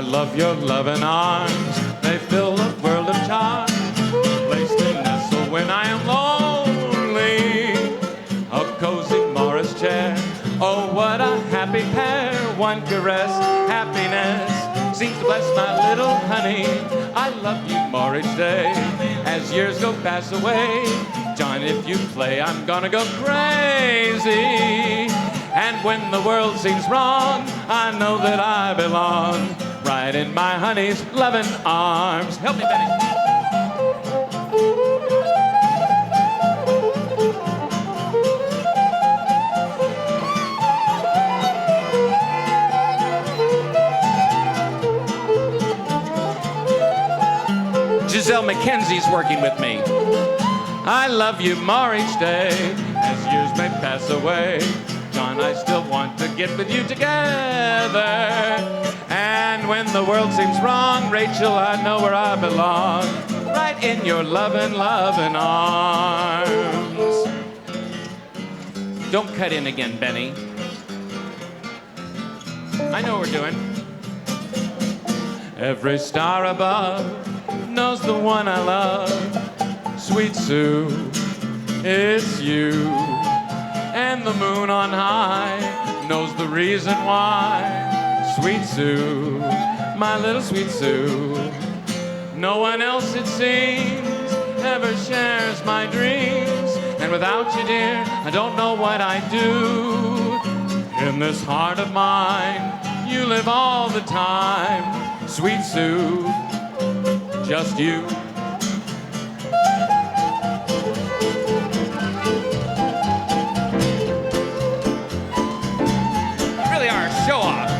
love your loving arms. They fill a world of charm. Place to nestle when I am lonely. A cozy Morris chair. Oh, what a happy pair. One caress, happiness seems to bless my little honey. I love you more each day as years go pass away. John, if you play, I'm gonna go crazy. And when the world seems wrong, I know that I belong right in my honey's loving arms. Help me, Benny. Giselle McKenzie's working with me. I love you more each day as years may pass away. John, I still want to get with you together. And when the world seems wrong, Rachel, I know where I belong. Right in your loving, loving arms. Don't cut in again, Benny. I know what we're doing. Every star above knows the one I love. Sweet Sue, it's you. And the moon on high knows the reason why. Sweet Sue, my little Sweet Sue. No one else, it seems, ever shares my dreams. And without you, dear, I don't know what I'd do. In this heart of mine, you live all the time. Sweet Sue, just you. Show off.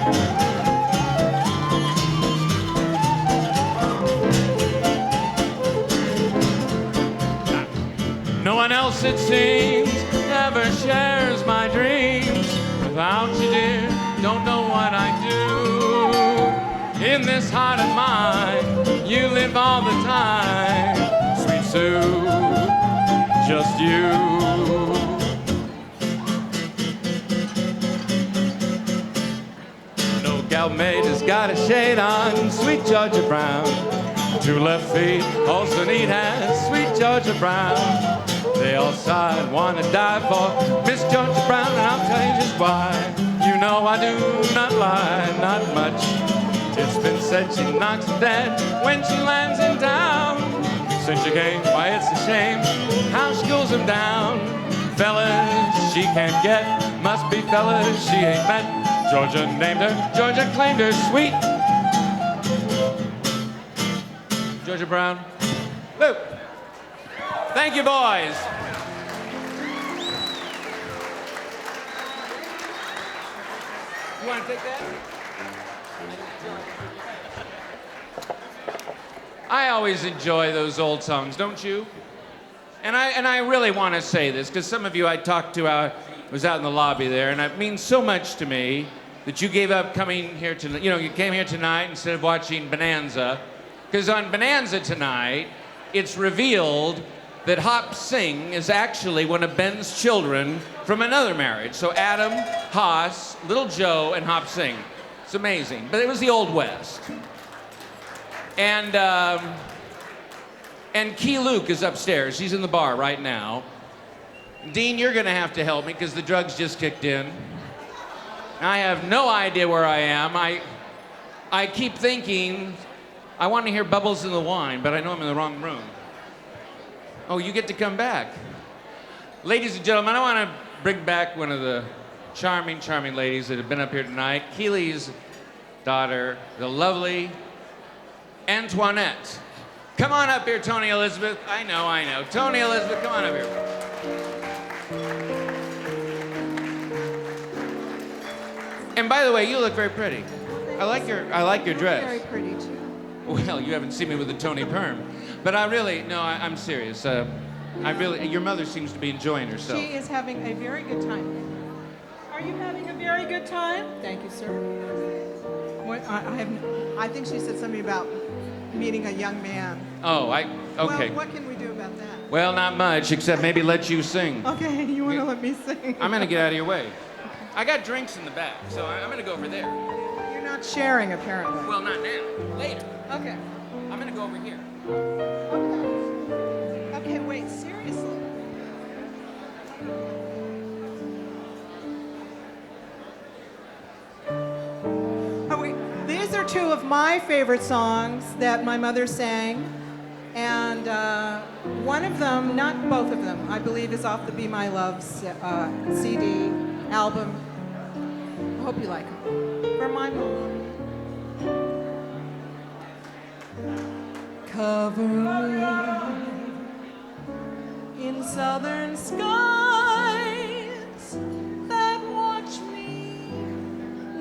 No one else, it seems, ever shares my dreams. Without you, dear, don't know what I do. In this heart of mine, you live all the time. Sweet Sue, just you. Maid has got a shade on, sweet Georgia Brown. 2 left feet, also need has sweet Georgia Brown. They all sigh and want to die for Miss Georgia Brown, and I'll tell you just why. You know I do not lie, not much. It's been said she knocks them dead when she lands in town. Since she came, why it's a shame how she goes them down. Fellas she can't get, must be fellas she ain't met. Georgia named her, Georgia claimed her, sweet Georgia Brown. Woo! Thank you, boys. You want to take that? I always enjoy those old songs, don't you? And I really want to say this, because some of you I talked to was out in the lobby there, and it means so much to me that you gave up coming here tonight. You know, you came here tonight instead of watching Bonanza, because on Bonanza tonight, it's revealed that Hop Sing is actually one of Ben's children from another marriage. So Adam, Haas, Little Joe, and Hop Sing. It's amazing, but it was the Old West. And Key Luke is upstairs. He's in the bar right now. Dean, you're gonna have to help me because the drugs just kicked in. I have no idea where I am. I keep thinking, I want to hear Bubbles in the Wine, but I know I'm in the wrong room. Oh, you get to come back. Ladies and gentlemen, I want to bring back one of the charming, charming ladies that have been up here tonight. Keely's daughter, the lovely Antoinette. Come on up here, Toni Elizabeth. I know. Toni Elizabeth, come on up here. And by the way, you look very pretty. I like your dress. Very pretty too. Well, you haven't seen me with a Toni perm, but I'm serious. Your mother seems to be enjoying herself. She is having a very good time. Are you having a very good time? Thank you, sir. What I think she said something about meeting a young man. Oh, okay. Well, what can we do about that? Well, not much, except maybe let you sing. Okay, you want to let me sing? I'm gonna get out of your way. I got drinks in the back, so I'm gonna go over there. You're not sharing, apparently. Well, not now. Later. Okay. I'm gonna go over here. Okay. Okay, wait, seriously. Oh, wait. These are two of my favorite songs that my mother sang. And one of them, not both of them, I believe is off the Be My Love CD album. I hope you like them. For my mom. Cover me in southern skies that watch me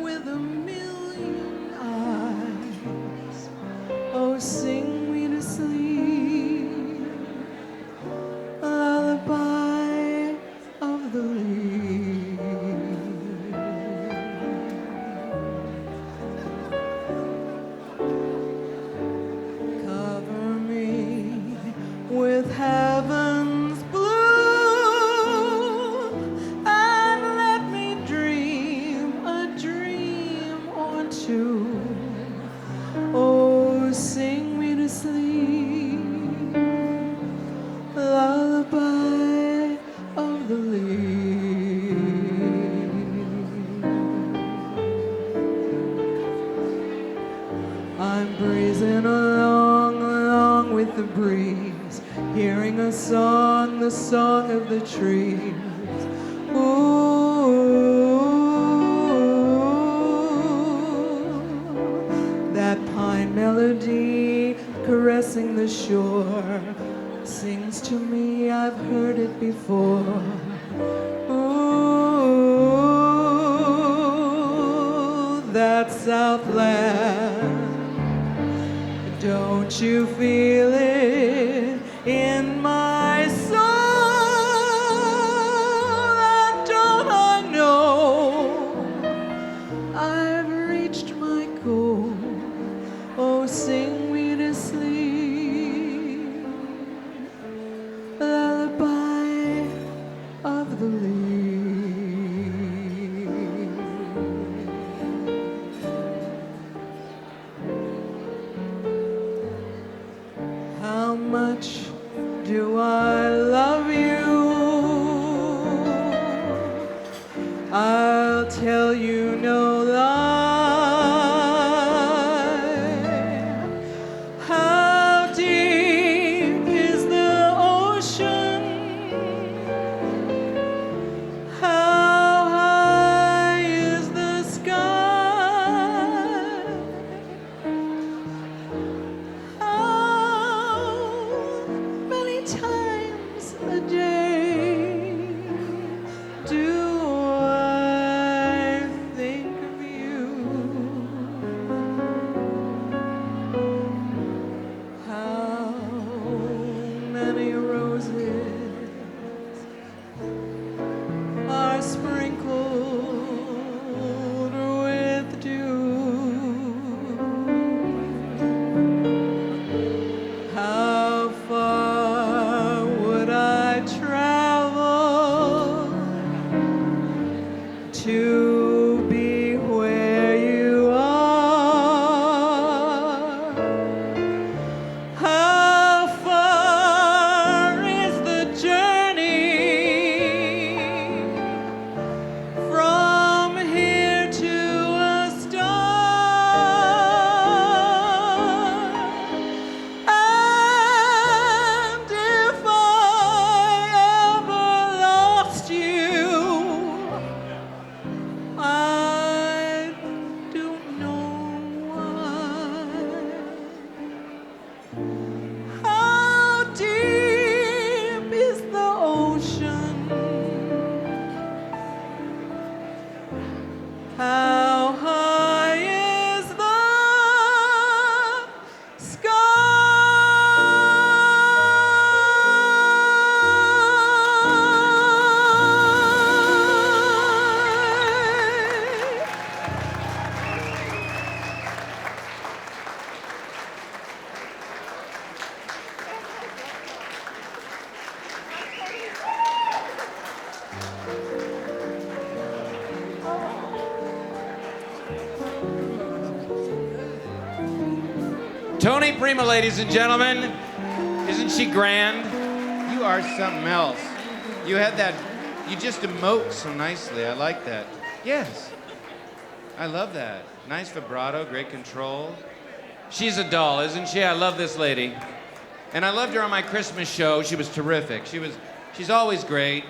with a million eyes. Oh, sing me to sleep, a lullaby of the leaves. Cover me with heaven's blue and let me dream a dream or two. Oh, sing me to sleep, lullaby of the leaves. I'm breezing along, along with the breeze, hearing a song, the song of the trees. Ooh, that pine melody caressing the shore sings to me, I've heard it before. Ooh, that Southland, don't you feel it in my soul? And don't I know I've reached my goal? Oh, sing me to sleep, lullaby of the leaves. How much do I love you? I'll tell you no lie. How deep is the ocean? How high is the sky? How many times a day do I think of you? How many roses are sprinkled with dew? How far would I travel to be where you are? How far is the journey from here to a star? And if I ever lost you, I don't know why. How deep is the ocean? How high is the sky? Toni Prima, ladies and gentlemen. Isn't she grand? You are something else. You had that, you just emote so nicely. I like that. Yes. I love that. Nice vibrato, great control. She's a doll, isn't she? I love this lady. And I loved her on my Christmas show. She was terrific. She's always great.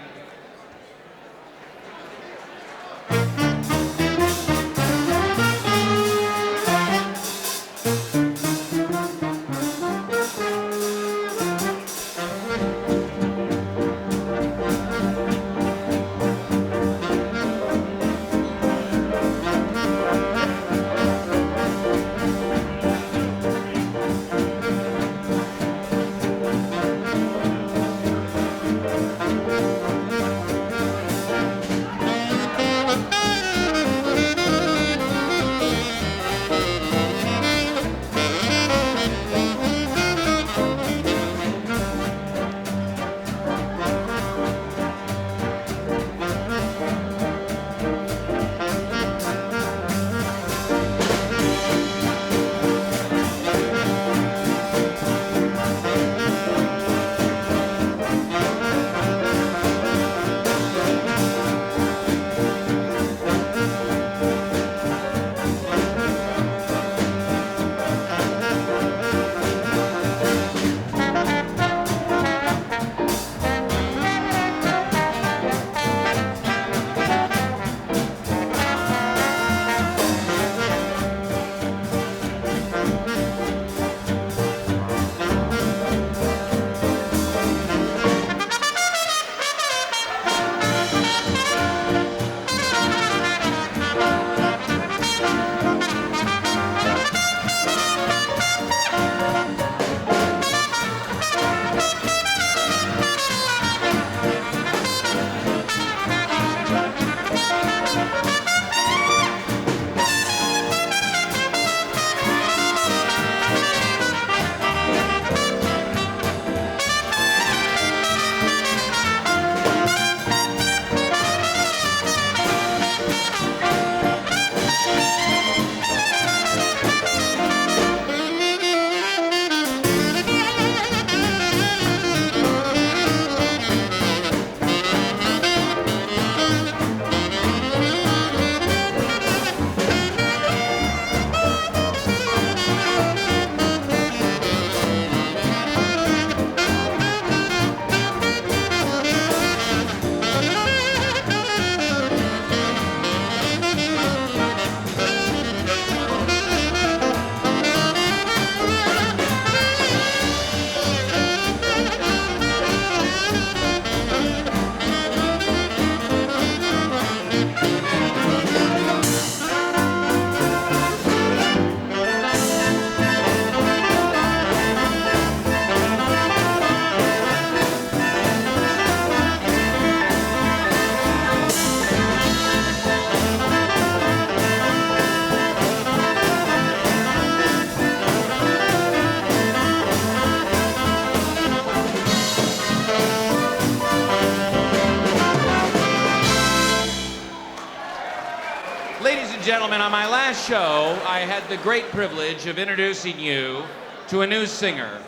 Gentlemen, on my last show, I had the great privilege of introducing you to a new singer.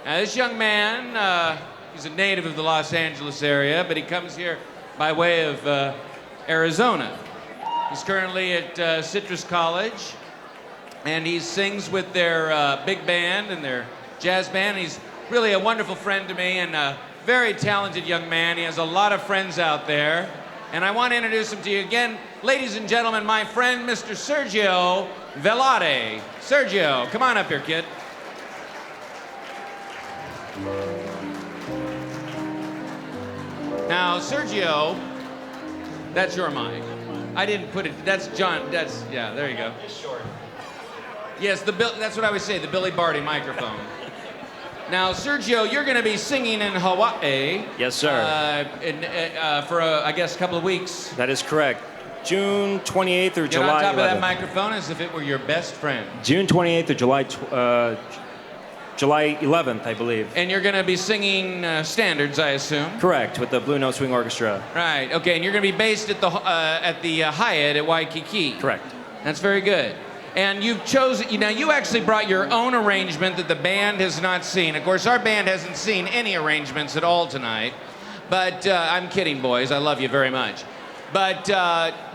Now, this young man, he's a native of the Los Angeles area, but he comes here by way of Arizona. He's currently at Citrus College, and he sings with their big band and their jazz band. He's really a wonderful friend to me and a very talented young man. He has a lot of friends out there. And I want to introduce him to you again. Ladies and gentlemen, my friend, Mr. Sergio Vellatti. Sergio, come on up here, kid. Now, Sergio, that's your mic. I didn't put it, that's John, yeah, there you go. It's short. Yes, that's what I would say, the Billy Barty microphone. Now, Sergio, you're going to be singing in Hawaii. Yes, sir. For, I guess, a couple of weeks. That is correct. June 28th or Get July 11th. on top of that microphone as if it were your best friend. June 28th or July 11th, I believe. And you're going to be singing standards, I assume. Correct, with the Blue Note Swing Orchestra. Right. Okay. And you're going to be based at the Hyatt at Waikiki. Correct. That's very good. And you've chosen, now you actually brought your own arrangement that the band has not seen. Of course, our band hasn't seen any arrangements at all tonight. But I'm kidding, boys. I love you very much. But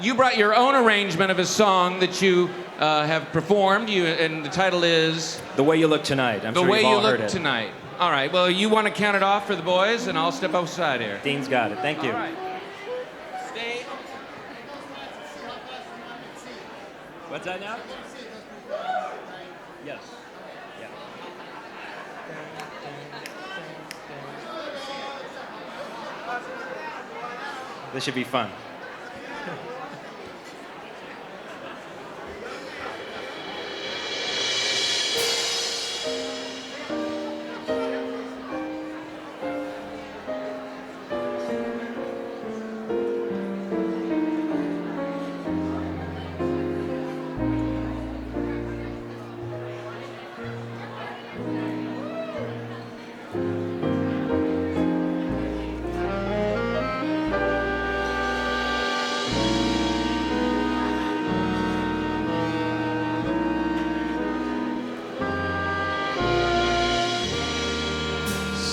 you brought your own arrangement of a song that you have performed, and the title is? The Way You Look Tonight. I'm The sure Way you've all You heard Look it. Tonight. All right, well, you want to count it off for the boys, and I'll step outside here. Dean's got it. Thank you. All right. Stay. What's that now? Yes. Yeah. This should be fun.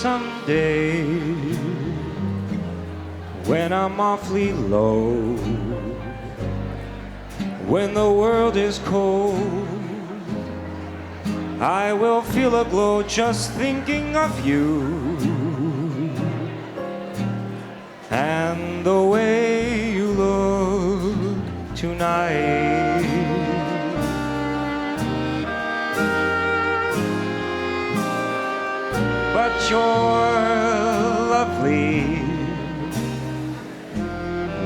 Someday, when I'm awfully low, when the world is cold, I will feel a glow just thinking of you and the way you look tonight. But you're lovely,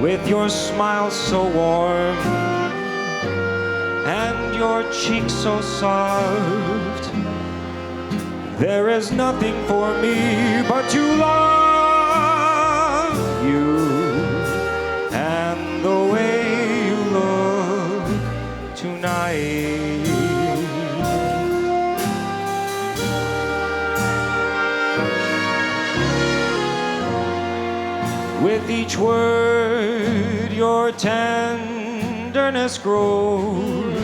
with your smile so warm and your cheeks so soft. There is nothing for me but to love you and the way you look tonight. With each word, your tenderness grows,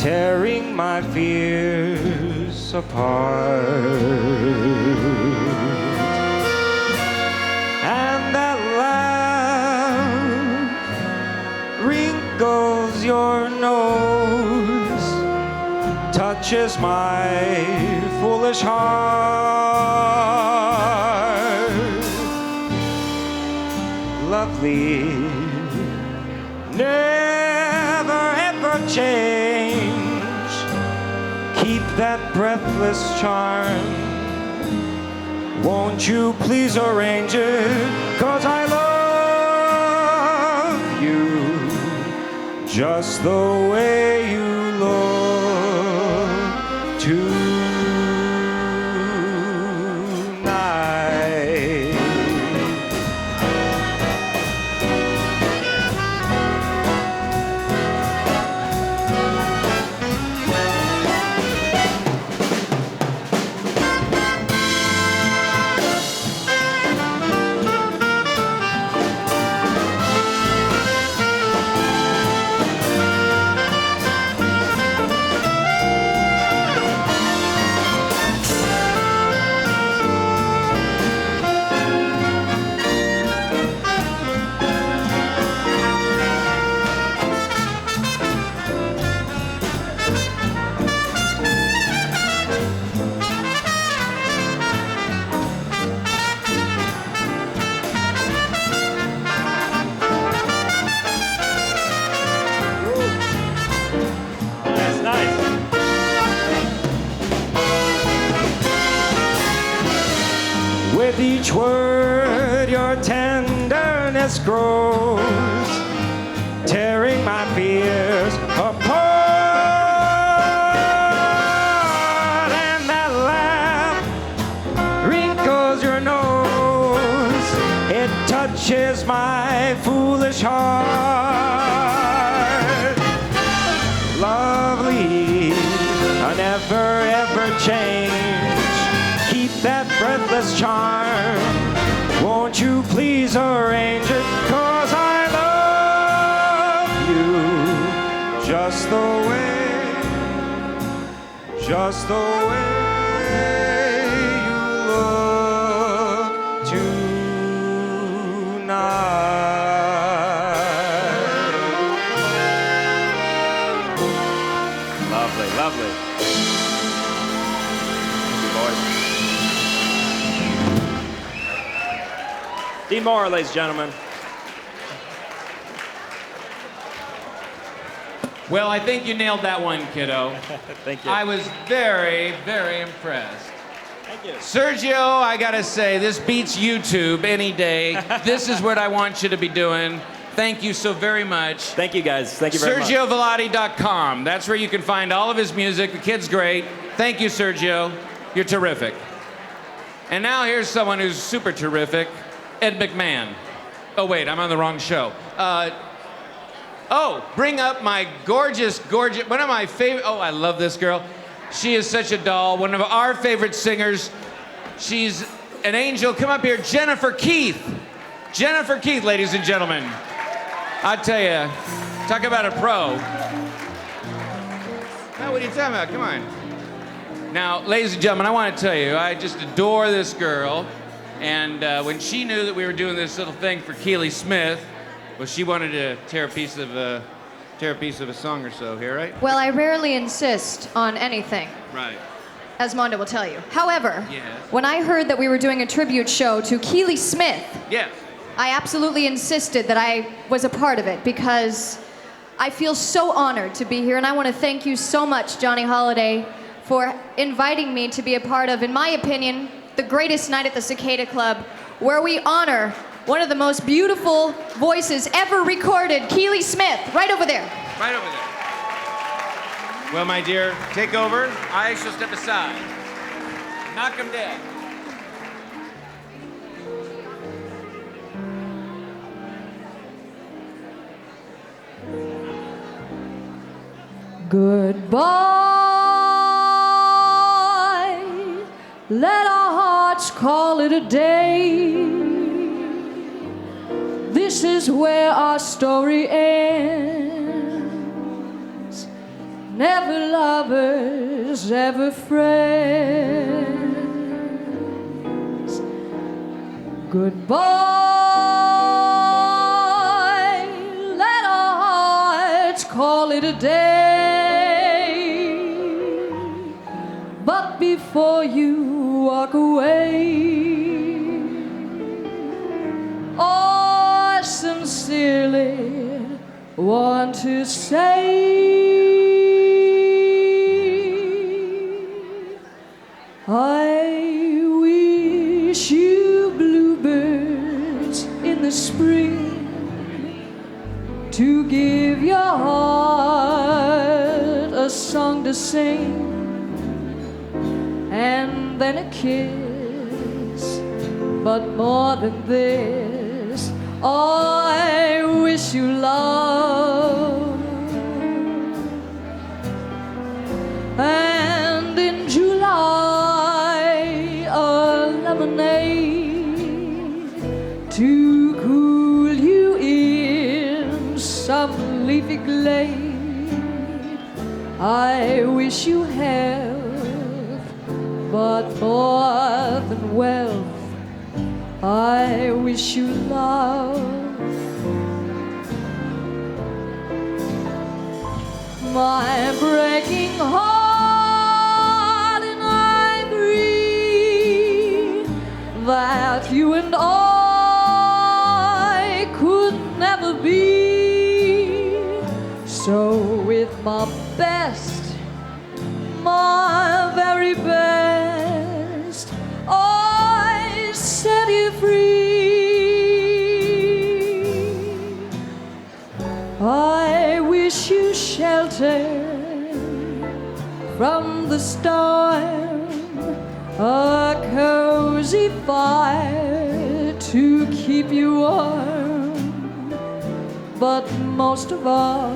tearing my fears apart. And that laugh wrinkles your nose, touches my foolish heart. Lovely, never ever change. Keep that breathless charm. Won't you please arrange it? 'Cause I love you just the way you look tonight. With each word, your tenderness grows, tearing my fears apart. And that laugh wrinkles your nose, it touches my foolish heart. Lovely, a never ever change. Keep that breathless charm. Won't you please arrange it? 'Cause I love you just just the way you look tonight. Lovely, lovely. Thank you, boys. D. Moore, ladies and gentlemen. Well, I think you nailed that one, kiddo. Thank you. I was very, very impressed. Thank you. Sergio, I gotta say, this beats YouTube any day. This is what I want you to be doing. Thank you so very much. Thank you, guys. Thank you very much. SergioVellatti.com. That's where you can find all of his music. The kid's great. Thank you, Sergio. You're terrific. And now here's someone who's super terrific, Ed McMahon. Oh, wait, I'm on the wrong show. Bring up my gorgeous, one of my favorite, I love this girl. She is such a doll, one of our favorite singers. She's an angel. Come up here, Jennifer Keith. Jennifer Keith, ladies and gentlemen. I tell you, talk about a pro. Now, what are you talking about? Come on. Now, ladies and gentlemen, I want to tell you, I just adore this girl. And when she knew that we were doing this little thing for Keely Smith, well, she wanted to tear a piece of a song or so here, right? Well, I rarely insist on anything, Right. as Mondo will tell you. However, Yes. when I heard that we were doing a tribute show to Keely Smith, Yes. I absolutely insisted that I was a part of it because I feel so honored to be here, and I want to thank you so much, Johnny Holiday, for inviting me to be a part of, in my opinion, the greatest night at the Cicada Club, where we honor one of the most beautiful voices ever recorded, Keely Smith, right over there. Right over there. Well, my dear, take over. I shall step aside. Knock him dead. Goodbye, let our hearts call it a day. This is where our story ends. Never lovers, ever friends. Goodbye, let our hearts call it a day. But before you walk away, I sincerely want to say I wish you bluebirds in the spring to give your heart a song to sing, and then a kiss, but more than this, I wish you love. And in July, a lemonade to cool you in some leafy glade. I wish you health, but more than wealth, I wish you love. My breaking heart, and I grieve that you and I could never be. So with my best, my very best, I set you free. I wish you shelter from the storm, a cozy fire to keep you warm, but most of all,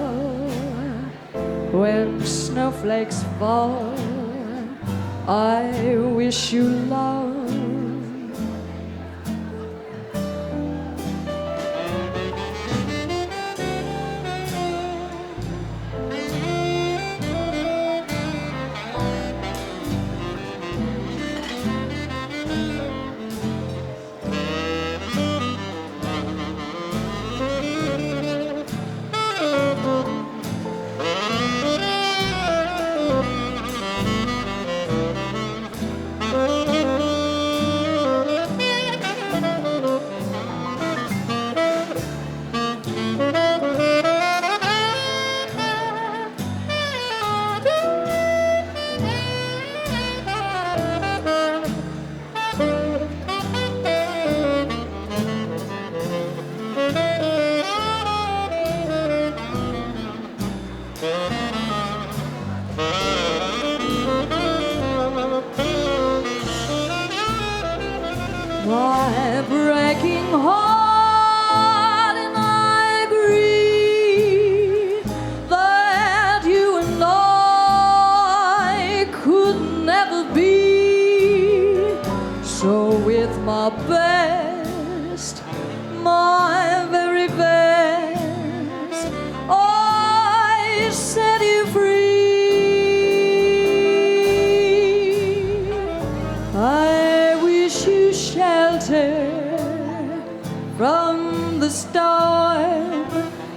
when snowflakes fall, I wish you love.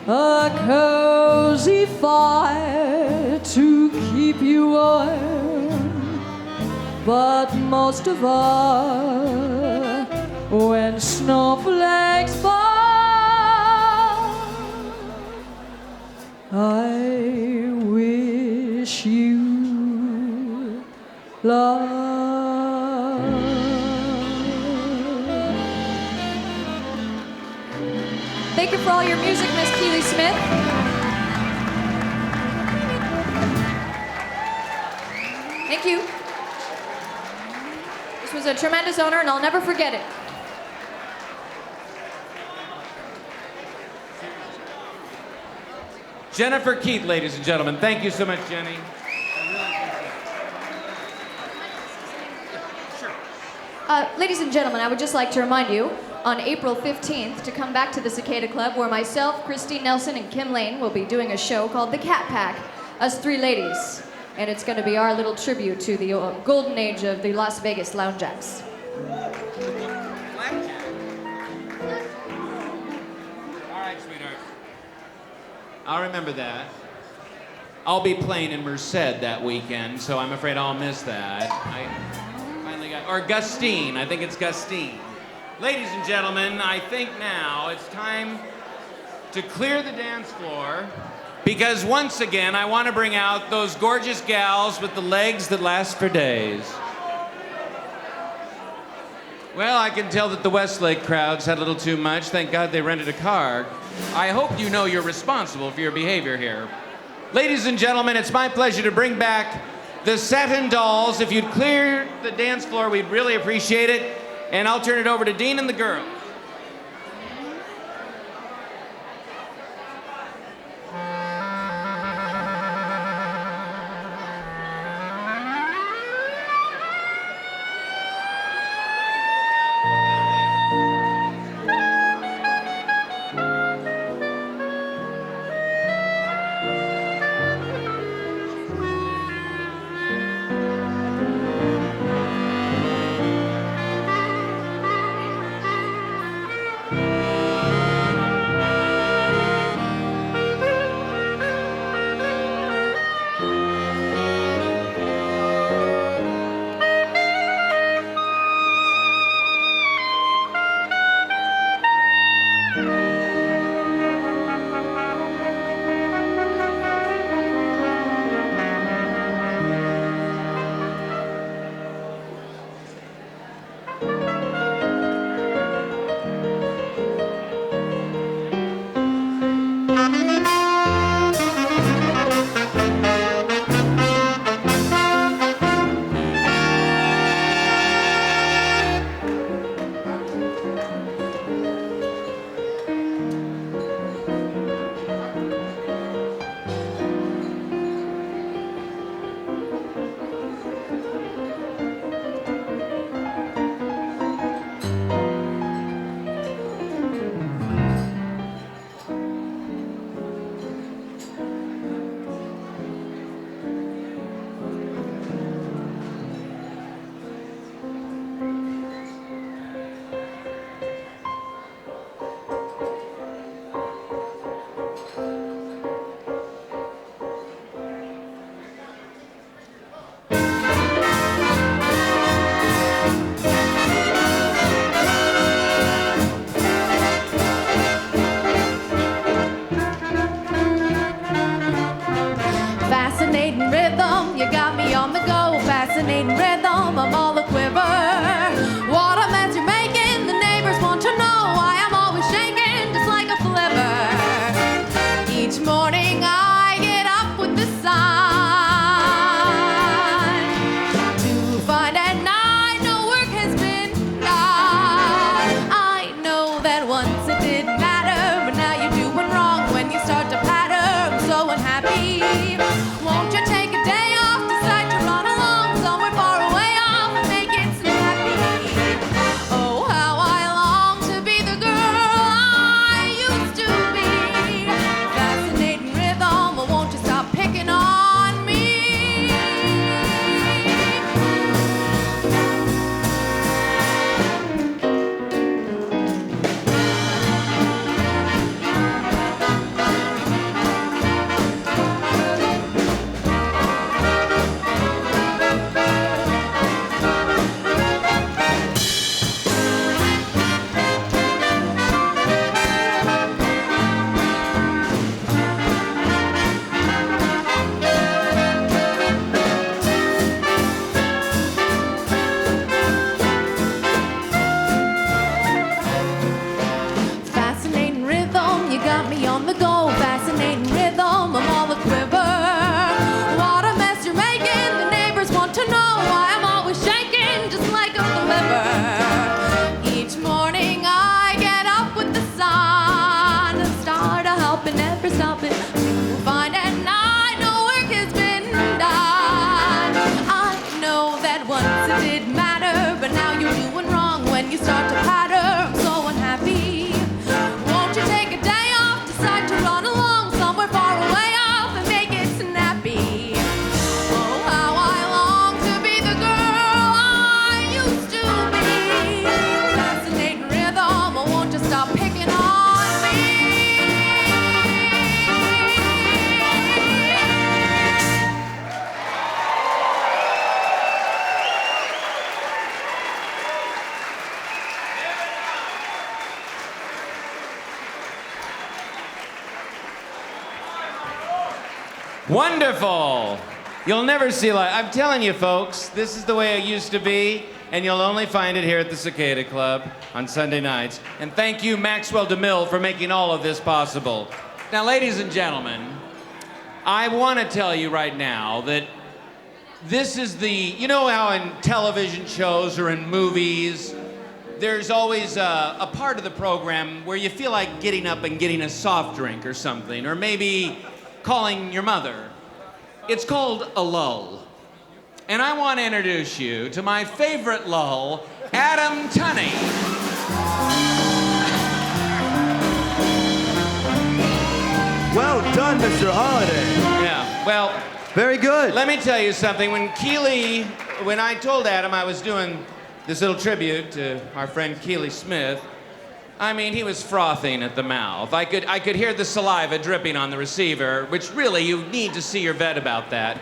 a cozy fire to keep you warm, but most of all, when snowflakes fall, I wish you love. Thank you for all your music, Miss Keely Smith. Thank you. This was a tremendous honor, and I'll never forget it. Jennifer Keith, ladies and gentlemen. Thank you so much, Jenny. Ladies and gentlemen, I would just like to remind you on April 15th to come back to the Cicada Club, where myself, Christine Nelson, and Kim Lane will be doing a show called The Cat Pack, us three ladies. And it's going to be our little tribute to the golden age of the Las Vegas lounge acts. Blackjack. All right, sweetheart. I'll remember that. I'll be playing in Merced that weekend, so I'm afraid I'll miss that. I finally got... Or Gustine. I think it's Gustine. Ladies and gentlemen, I think now it's time to clear the dance floor, because once again, I want to bring out those gorgeous gals with the legs that last for days. Well, I can tell that the Westlake crowds had a little too much. Thank God they rented a car. I hope you know you're responsible for your behavior here. Ladies and gentlemen, it's my pleasure to bring back the Satin Dollz. If you'd clear the dance floor, we'd really appreciate it. And I'll turn it over to Dean and the girls. go, fascinating rhythm of all the quiver. What a mess you're making, the neighbors want to know why I'm always shaking just like a liver. Each morning I get up with the sun and start a helping, never stopping. Find at night no work has been done. I know that once it did matter, but now you're doing wrong when you start to patter. I'm so unhappy. Won't you take a day off, decide to run along somewhere far away off and make it snappy? Oh, how I long to be the girl I used to be. Fascinating rhythm, oh, won't you stop picking on me? Wonderful. You'll never see like I'm telling you, folks, this is the way it used to be, and you'll only find it here at the Cicada Club on Sunday nights. And thank you, Maxwell Demille, for making all of this possible. Now, ladies and gentlemen, I want to tell you right now that this is you know how in television shows or in movies, there's always a part of the program where you feel like getting up and getting a soft drink or something, or maybe calling your mother. It's called a lull. And I want to introduce you to my favorite lull, Adam Tunney. Well done, Mr. Holiday. Yeah, well, Very good. let me tell you something. When I told Adam I was doing this little tribute to our friend Keely Smith, I mean, he was frothing at the mouth. I could hear the saliva dripping on the receiver, which really, you need to see your vet about that.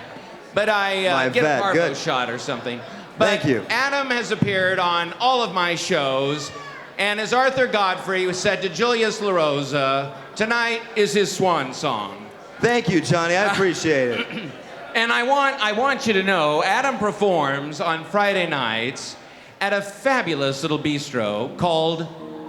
But My get vet, a parvo good. shot or something. But Thank you. Adam has appeared on all of my shows, and as Arthur Godfrey said to Julius LaRosa, tonight is his swan song. Thank you, Johnny. I appreciate it. And I want you to know, Adam performs on Friday nights at a fabulous little bistro called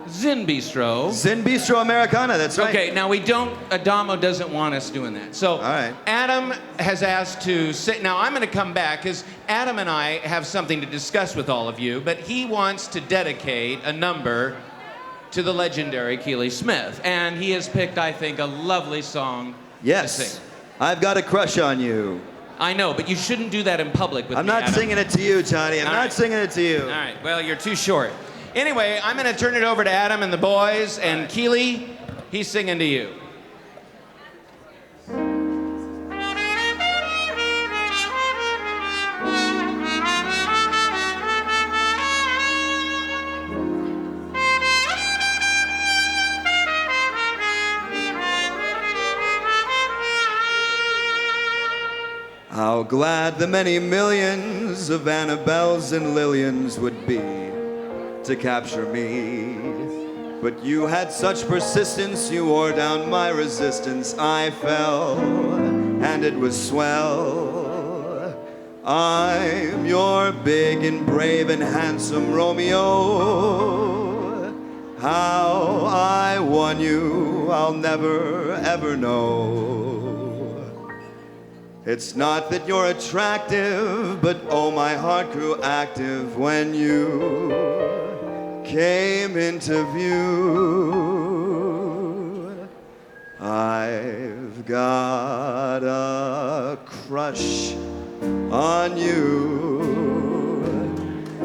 Zin Bistro. Zin Bistro Americana, that's right. Okay, now Adamo doesn't want us doing that. So All right. Adam has asked to sit. Now I'm going to come back because Adam and I have something to discuss with all of you, but he wants to dedicate a number to the legendary Keely Smith. And he has picked, I think, a lovely song to Yes. sing. I've got a crush on you. I know, but you shouldn't do that in public with I'm me, not Adam. singing it to you, Johnny. I'm All not right. singing it to you. All right, well, you're too short. Anyway, I'm going to turn it over to Adam and the boys, and Keely, he's singing to you. How glad the many millions of Annabelles and Lillians would be to capture me. But you had such persistence, you wore down my resistance. I fell, and it was swell. I'm your big and brave and handsome Romeo. How I won you, I'll never ever know. It's not that you're attractive, but oh, my heart grew active when you came into view. I've got a crush on you,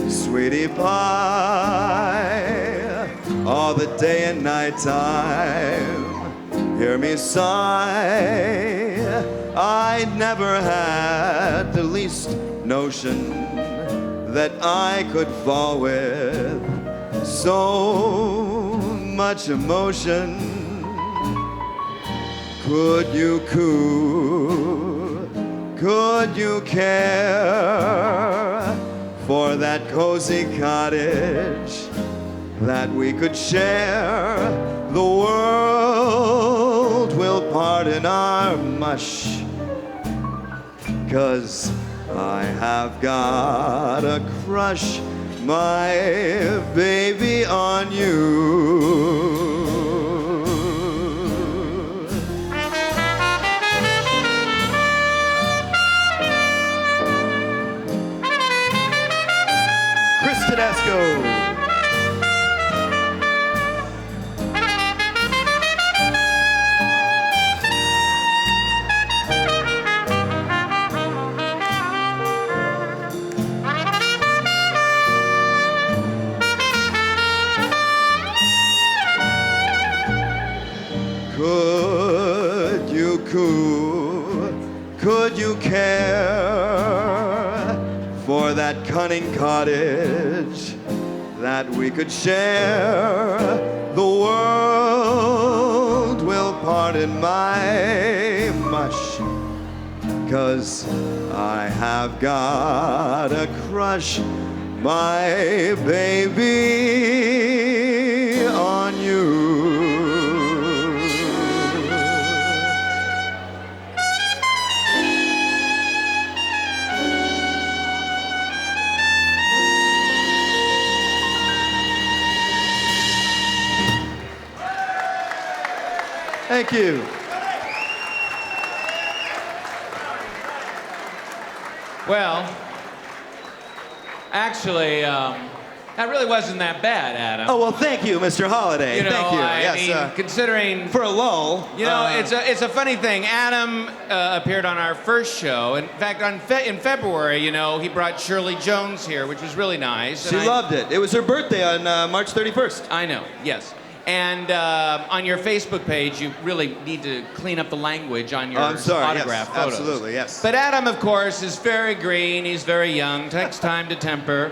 sweetie pie, all the day and night time. Hear me sigh. I never had the least notion that I could fall with so much emotion. Could you coo? Could you care for that cozy cottage that we could share? The world will pardon our mush, 'cause I have got a crush, my baby, on you. Could you care for that cunning cottage that we could share? The world will pardon my mush, 'cause I have got a crush, my baby, on you. Thank you. Well, actually, that really wasn't that bad, Adam. Oh, well, thank you, Mr. Holiday. You know, thank you. I Yes, mean, considering for a lull. You know, it's a funny thing. Adam appeared on our first show. In fact, in February, you know, he brought Shirley Jones here, which was really nice. She loved it. It was her birthday on March 31st. I know, yes. And on your Facebook page, you really need to clean up the language on your autograph photos. Absolutely, yes. But Adam, of course, is very green. He's very young. Takes time to temper.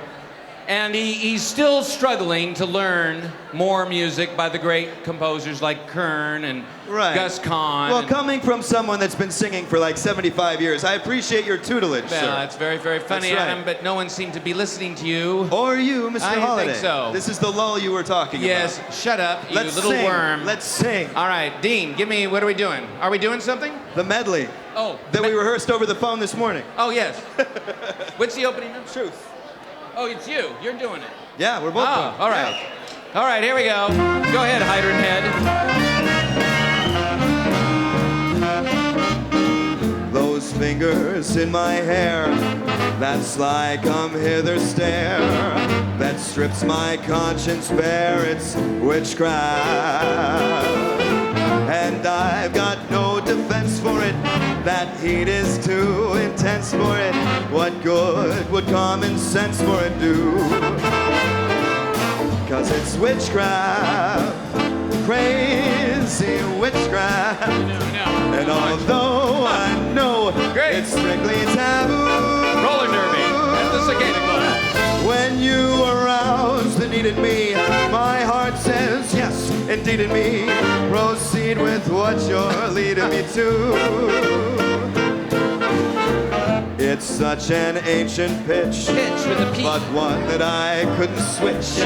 And he's still struggling to learn more music by the great composers like Kern and Gus Kahn. Well, coming from someone that's been singing for like 75 years, I appreciate your tutelage, well, sir. That's very, very funny, That's right. Adam, but no one seemed to be listening to you. Or you, Mr. Holiday. I think so. This is the lull you were talking Yes, about. shut up, you Let's little sing. worm. Let's sing. All right, Dean, what are we doing? Are we doing something? The medley. Oh. That we rehearsed over the phone this morning. Oh, yes. What's the opening number? Truth. Oh, it's you. You're doing it. Yeah, we're both doing it. All right. Yeah. All right, here we go. Go ahead, Hydrant Head. Those fingers in my hair, that sly come hither stare, that strips my conscience bare, it's witchcraft. And I've got no defense for it, that heat is too intense for it. What good would common sense for it do? 'Cause it's witchcraft, crazy witchcraft. And although I know it's strictly taboo, roller derby at the Cicada Club. When you arouse the need in me, my heart says yes, indeed in me. Proceed with what you're leading me to. It's such an ancient pitch with a P, but one that I couldn't switch.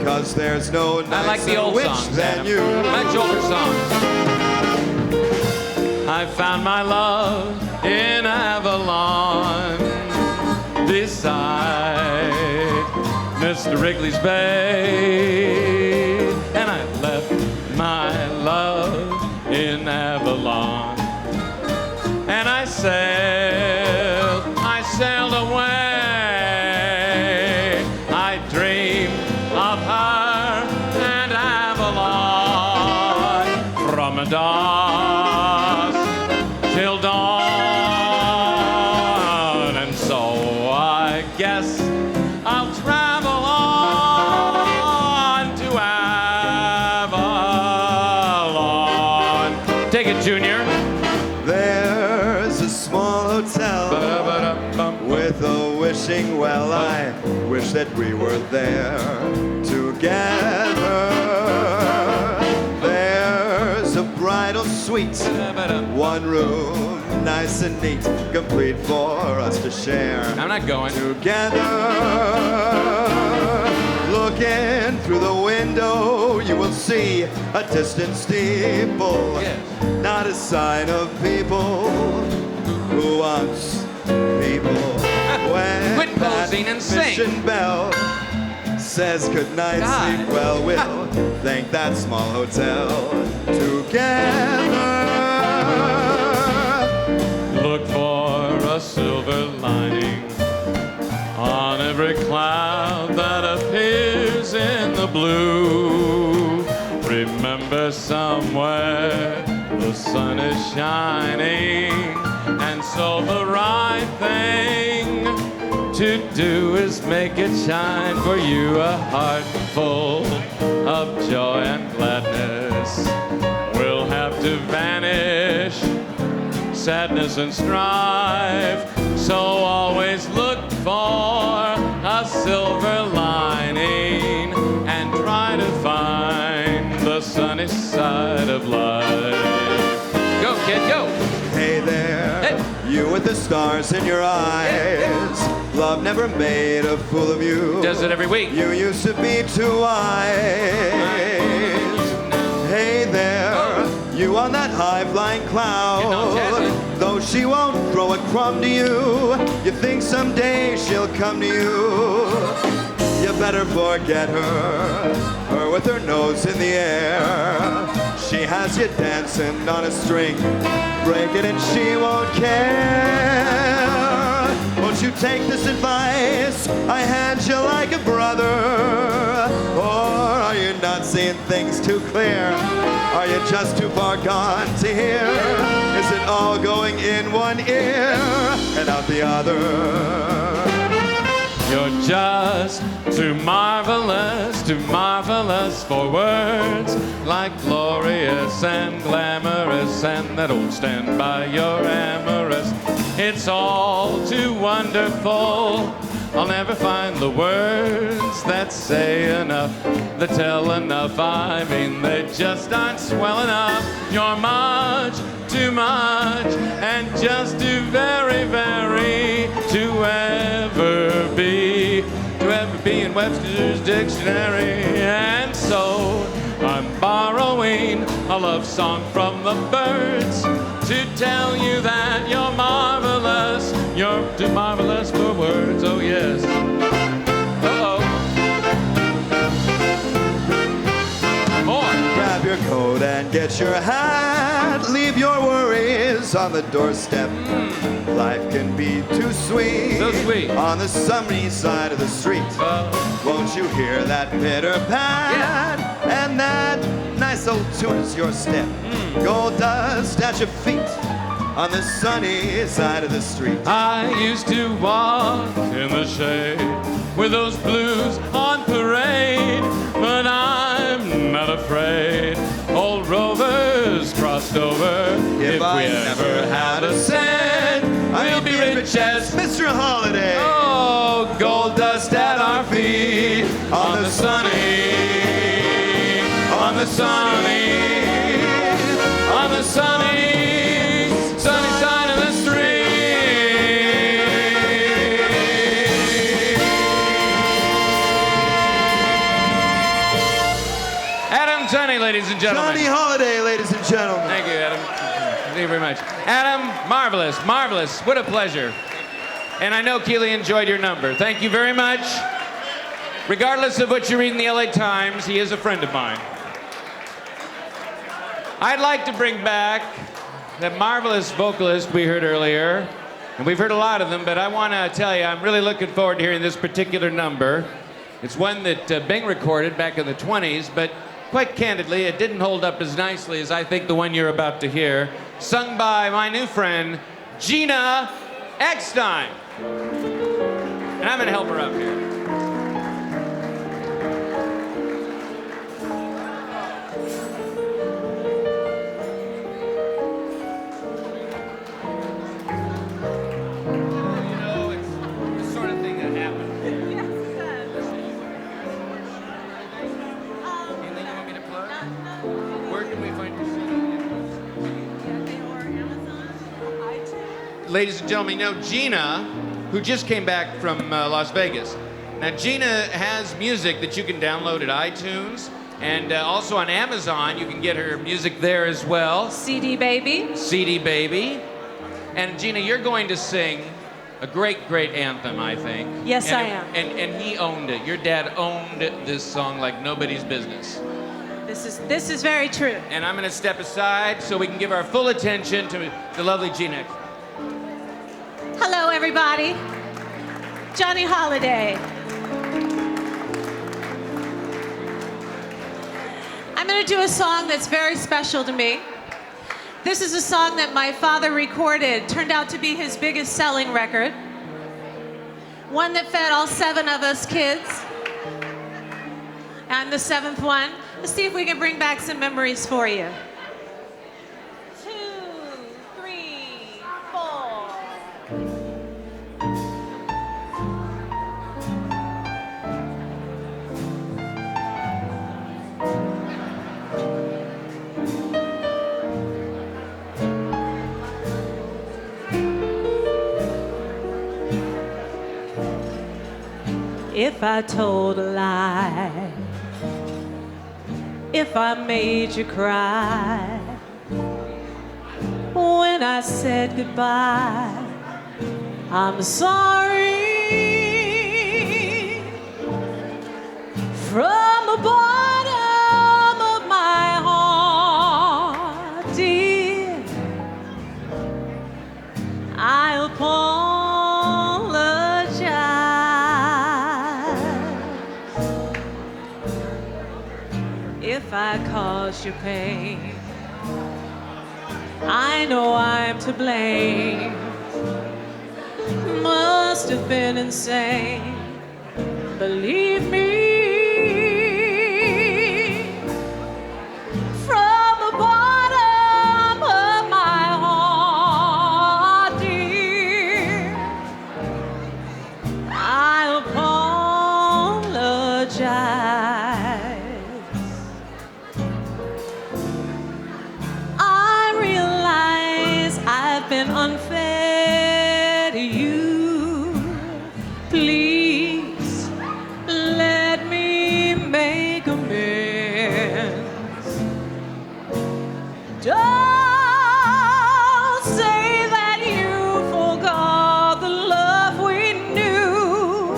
'Cause there's no I like the old witch songs, than Adam. you. Much older songs. I found my love in Avalon, beside Mr. Wrigley's Bay, and I left my love in Avalon, and I sailed away. I dreamed of her and Avalon from a dusk till dawn, and so I guess I'll travel on to Avalon. Take it, Junior. There's a small hotel with a wishing well. I wish that we were there together. There's a bridal suite, one room, nice and neat, complete for us to share. I'm not going. Together, looking through the window, you will see a distant steeple. Yes. Not a sign of people who wants people. When Quit posing and sing. mission bell says goodnight, God. sleep well, we'll thank that small hotel together. Look for a silver lining on every cloud that appears in the blue. Remember, somewhere the sun is shining, and so the right thing to do is make it shine for you. A heart full of joy and gladness will have to vanish, sadness and strife. So always look for a silver lining and try to find the sunny side of life. Go, kid, go. Hey there, Hey. you with the stars in your eyes. Love never made a fool of you. Does it every week. You used to be too wise. Hey there, you on that high-flying cloud. Though she won't throw a crumb to you, you think someday she'll come to you. You better forget her with her nose in the air. She has you dancing on a string, break it and she won't care. Won't you take this advice I hand you like a brother? Or are you not seeing things too clear? Are you just too far gone to hear? Is it all going in one ear and out the other? You're just too marvelous for words, like glorious and glamorous, and that don't stand by your amorous. It's all too wonderful. I'll never find the words that say enough, that tell enough. I mean, they just aren't swell enough. You're much too much, and just too very, very to ever be in Webster's dictionary. And so I'm borrowing a love song from the birds to tell you that you're marvelous. You're too marvelous for words, oh yes. Uh-oh. More. Grab your coat and get your hat. Leave your worries on the doorstep. Life can be too sweet. So sweet. On the sunny side of the street. Won't you hear that pitter pat? And that nice old tune is your step. Gold dust at your feet on the sunny side of the street. I used to walk in the shade with those blues on parade, but I'm not afraid. Old rovers crossed over. If I we never had a cent, we'll be rich as Mr. Holiday. oh, gold dust at our feet on the sunny side of the street. Adam Tunney, ladies and gentlemen. Johnny Holiday, ladies and gentlemen. Thank you, Adam. Thank you very much. Adam, marvelous, marvelous. What a pleasure. And I know Keely enjoyed your number. Thank you very much. Regardless of what you read in the LA Times, he is a friend of mine. I'd like to bring back that marvelous vocalist we heard earlier. And we've heard a lot of them, but I want to tell you, I'm really looking forward to hearing this particular number. It's one that Bing recorded back in the 20s, but quite candidly, it didn't hold up as nicely as I think the one you're about to hear, sung by my new friend, Gina Eckstine. And I'm going to help her up here. Ladies and gentlemen, you know Gina, who just came back from Las Vegas. Now, Gina has music that you can download at iTunes, and also on Amazon, you can get her music there as well. CD Baby. CD Baby. And Gina, you're going to sing a great, great anthem, I think. Yes, I am. And he owned it. Your dad owned this song like nobody's business. This is very true. And I'm going to step aside so we can give our full attention to the lovely Gina. Hello, everybody. Johnny Holiday. I'm going to do a song that's very special to me. This is a song that my father recorded, turned out to be his biggest selling record. One that fed all 7 of us kids. I'm the 7th one. Let's see if we can bring back some memories for you. If I told a lie, if I made you cry, when I said goodbye, I'm sorry. From the bottom of my heart, dear, I'll if I caused you pain. I know I'm to blame. Must have been insane. Believe me. From the bottom of my heart, dear, I'll apologize. Been unfair to you. Please let me make amends. Don't say that you forgot the love we knew.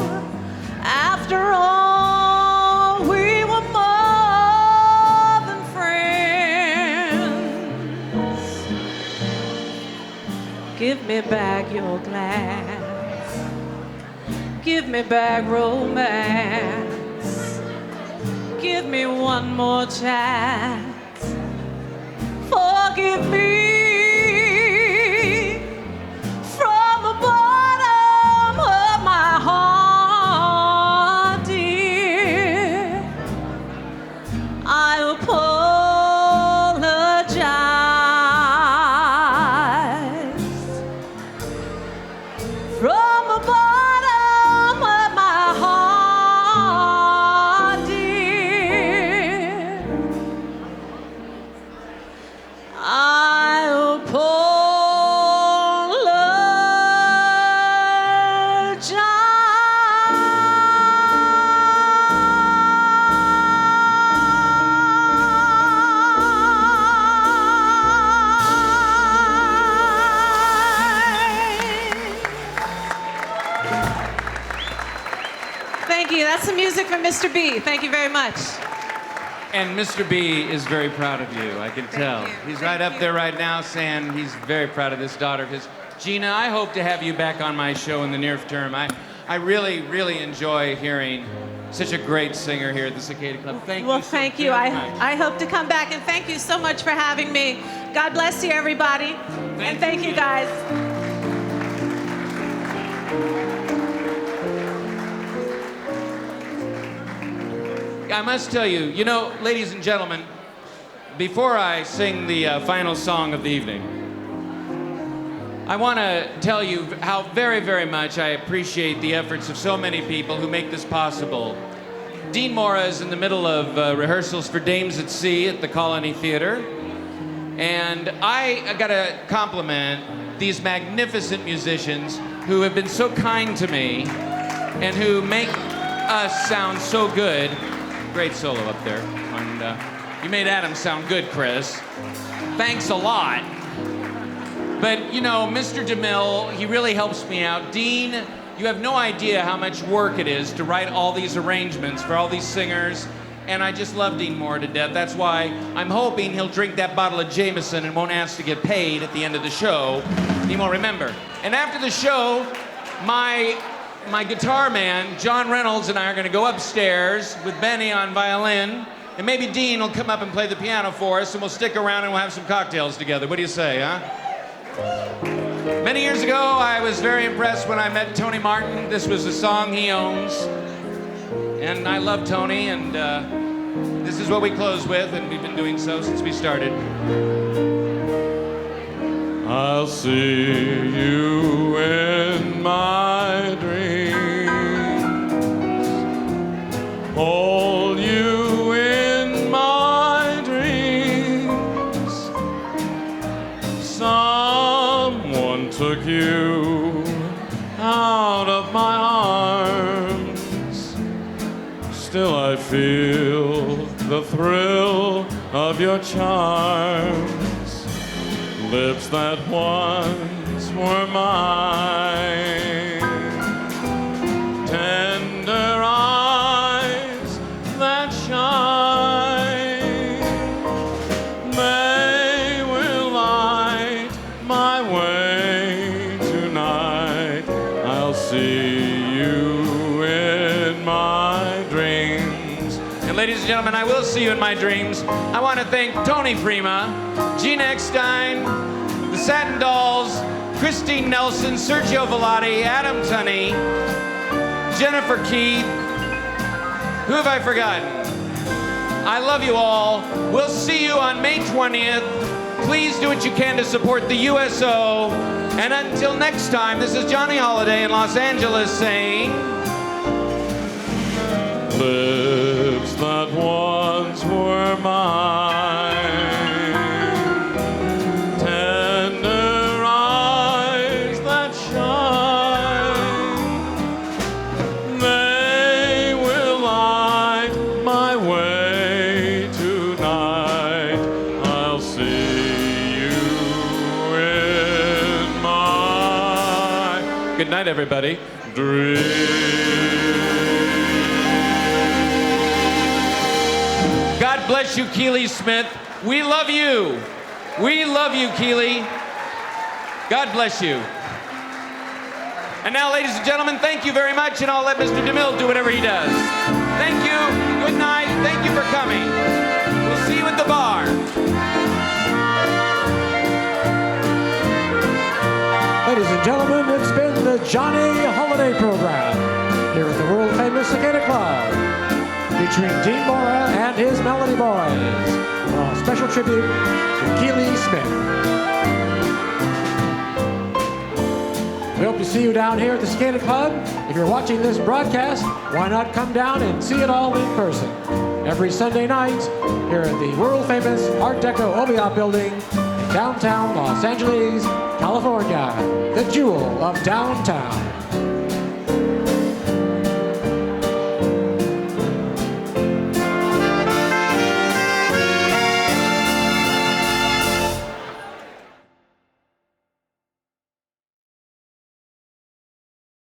After all, we were more than friends. Give me back your glass. Give me back romance. Give me one more chance. Forgive me. From the bottom of my heart, dear, I apologize. From the bottom of my heart, dear, I Thank you. That's some music from Mr. B. Thank you very much. And Mr. B is very proud of you, I can tell. He's right up there right now saying he's very proud of this daughter of his. Gina, I hope to have you back on my show in the near term. I really, really enjoy hearing such a great singer here at the Cicada Club. Thank you. Well, thank you. I hope to come back, and thank you so much for having me. God bless you, everybody. And thank you, guys. I must tell you, you know, ladies and gentlemen, before I sing the final song of the evening, I want to tell you how very, very much I appreciate the efforts of so many people who make this possible. Dean Mora is in the middle of rehearsals for Dames at Sea at the Colony Theater. And I got to compliment these magnificent musicians who have been so kind to me and who make us sound so good. Great solo up there. And you made Adam sound good, Chris. Thanks a lot. But, you know, Mr. DeMille, he really helps me out. Dean, you have no idea how much work it is to write all these arrangements for all these singers. And I just love Dean Moore to death. That's why I'm hoping he'll drink that bottle of Jameson and won't ask to get paid at the end of the show. He won't remember. And after the show, my guitar man, John Reynolds, and I are going to go upstairs with Benny on violin. And maybe Dean will come up and play the piano for us, and we'll stick around and we'll have some cocktails together. What do you say, huh? Many years ago, I was very impressed when I met Tony Martin. This was a song he owns. And I love Tony, and this is what we close with, and we've been doing so since we started. I'll see you in took you out of my arms, still I feel the thrill of your charms, lips that once were mine, tender eyes that shine, they will light my way tonight. I'll see you in my dreams. And ladies and gentlemen, I will see you in my dreams. I want to thank Toni Prima, Gina Eckstine, the Satin Dollz, Christine Nelson, Sergio Vellatti, Adam Tunney, Jennifer Keith. Who have I forgotten? I love you all. We'll see you on May 20th. Please do what you can to support the USO. And until next time, this is Johnny Holiday in Los Angeles saying, Lips that once were mine, tender eyes that shine, they will light my way tonight. I'll see you in my... good night, everybody. dreams. God bless you, Keely Smith. We love you. We love you, Keely. God bless you. And now, ladies and gentlemen, thank you very much, and I'll let Mr. DeMille do whatever he does. Thank you. Good night. Thank you for coming. We'll see you at the bar. Ladies and gentlemen, it's been the Johnny Holiday program here at the world-famous Cicada Club, featuring Dean Mora and his Melody Boys. A special tribute to Keely Smith. We hope to see you down here at the Cicada Club. If you're watching this broadcast, why not come down and see it all in person? Every Sunday night here at the world-famous Art Deco Obiot building in downtown Los Angeles, California, the jewel of downtown.